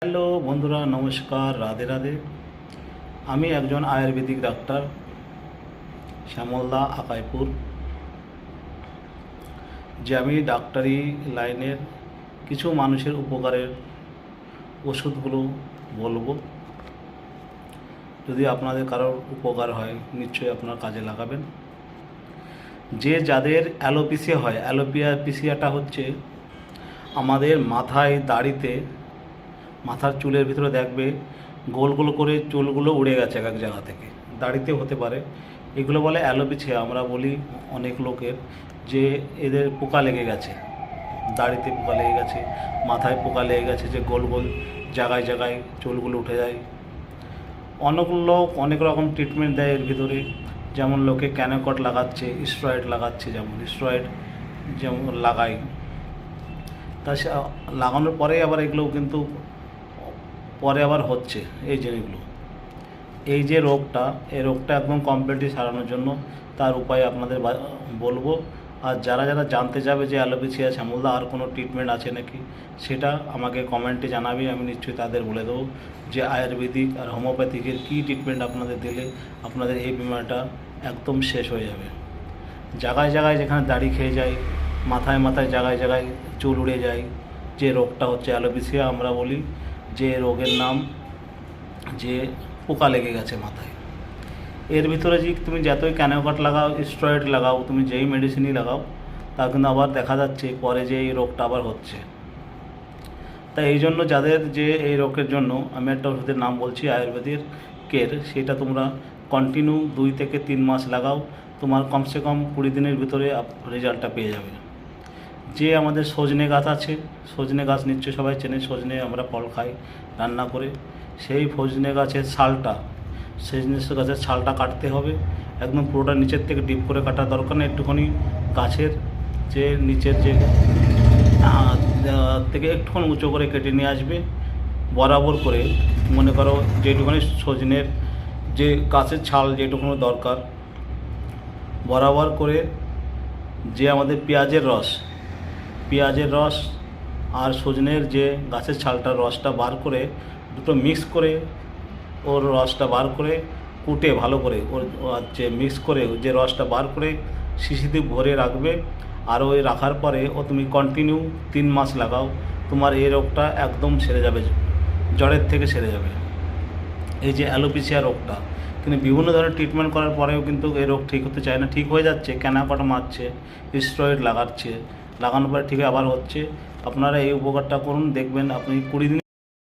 Hello বন্ধুরা, নমস্কার, রাধে রাধে। আমি একজন আয়ুর্বেদিক ডাক্তার, শ্যামলদা, আকাইপুর। যে আমি ডাক্তারি লাইনের কিছু মানুষের উপকারের ওষুধগুলো বলবো। যদি আপনাদের কারোর উপকার হয় নিশ্চয়ই আপনার কাজে লাগাবেন। যাদের অ্যালোপেসিয়া হয়, অ্যালোপেসিয়াটা হচ্ছে আমাদের মাথায়, দাড়িতে, মাথার চুলের ভিতরে দেখবে গোল গোল করে চুলগুলো উড়ে গেছে এক এক জায়গা থেকে, দাড়িতে হতে পারে। এগুলো বলে অ্যালোপেসিয়া। আমরা বলি অনেক লোকের যে এদের পোকা লেগে গেছে, দাড়িতে পোকা লেগে গেছে, মাথায় পোকা লেগে গেছে, যে গোল গোল জায়গায় জায়গায় চুলগুলো উঠে যায়। অনেক লোক অনেক রকম ট্রিটমেন্ট দেয় এর ভিতরে, যেমন লোকে ক্যানোকট লাগাচ্ছে, স্টেরয়েড লাগাচ্ছে, যেমন স্টেরয়েড যেমন লাগায়। তা লাগানোর পরে আবার এগুলো কিন্তু পরে আবার হচ্ছে এই জিনিসগুলো। এই যে রোগটা, এই রোগটা একদম কমপ্লিটলি সারানোর জন্য তার উপায় আপনাদের বলবো। আর যারা যারা জানতে যাবে যে অ্যালোপেসিয়া শ্যামলদা আর কোনো ট্রিটমেন্ট আছে নাকি, সেটা আমাকে কমেন্টে জানাবে, আমি নিশ্চয়ই তাদের বলে দেবো যে আয়ুর্বেদিক আর হোমিওপ্যাথিকের কী ট্রিটমেন্ট আপনাদের দিলে আপনাদের এই বিমারিটা একদম শেষ হয়ে যাবে। জায়গায় জায়গায় যেখানে দাড়ি খেয়ে যায়, মাথায় মাথায় জায়গায় জায়গায় চুল উড়ে যায়, যে রোগটা হচ্ছে অ্যালোপেসিয়া। আমরা বলি যে রোগের নাম যে পোকা লেগে গেছে মাথায়। এর ভিতরে যে তুমি যতই ক্যানোকট লাগাও, স্টেরয়েড লাগাও, তুমি যেই মেডিসিনই লাগাও, তা কিন্তু আবার দেখা যাচ্ছে পরে যে এই রোগটা আবার হচ্ছে। তাই এই জন্য যাদের যে এই রোগের জন্য আমি একটা ওষুধের নাম বলছি আয়ুর্বেদিকের, সেটা তোমরা কন্টিনিউ 2 থেকে 3 মাস লাগাও, তোমার কমসে কম 20 দিনের ভিতরে রেজাল্টটা পেয়ে যাবে। যে আমাদের সজনে গাছ আছে, সজনে গাছ নিশ্চয়ই সবাই চেনে, সজনে আমরা ফল খাই রান্না করে। সেই সজনে গাছের ছালটা, সজনে গাছের ছালটা কাটতে হবে একদম পুরোটা, নিচের থেকে ডিপ করে কাটা দরকার নেই, একটুখানি গাছের যে নিচের যে থেকে একটুখানি উঁচু করে কেটে নিয়ে আসবে, বরাবর করে। মনে করো যেটুখানি সজনের যে গাছের ছাল যেটুকুনো দরকার, বরাবর করে যে আমাদের পেঁয়াজের রস আর সজনের যে গাছের ছালটার রসটা বার করে, দুটো মিক্স করে, ওর রসটা বার করে কুটে ভালো করে, ওর যে মিক্স করে যে রসটা বার করে শিশিতে ভরে রাখবে। আর ওই রাখার পরে তুমি কন্টিনিউ 3 মাস লাগাও, তোমার এই রোগটা একদম সেরে যাবে, জ্বরের থেকে সেরে যাবে এই যে অ্যালোপেসিয়া রোগটা। কিন্তু বিভিন্ন ধরনের ট্রিটমেন্ট করার পরেও কিন্তু এই রোগ ঠিক হতে চায় না, ঠিক হয়ে যাচ্ছে, ক্যানোকট মারছে, স্টেরয়েড লাগানোর পরে ঠিক আবার হচ্ছে। আপনারা এই উপকারটা করুন, দেখবেন আপনি 20 দিন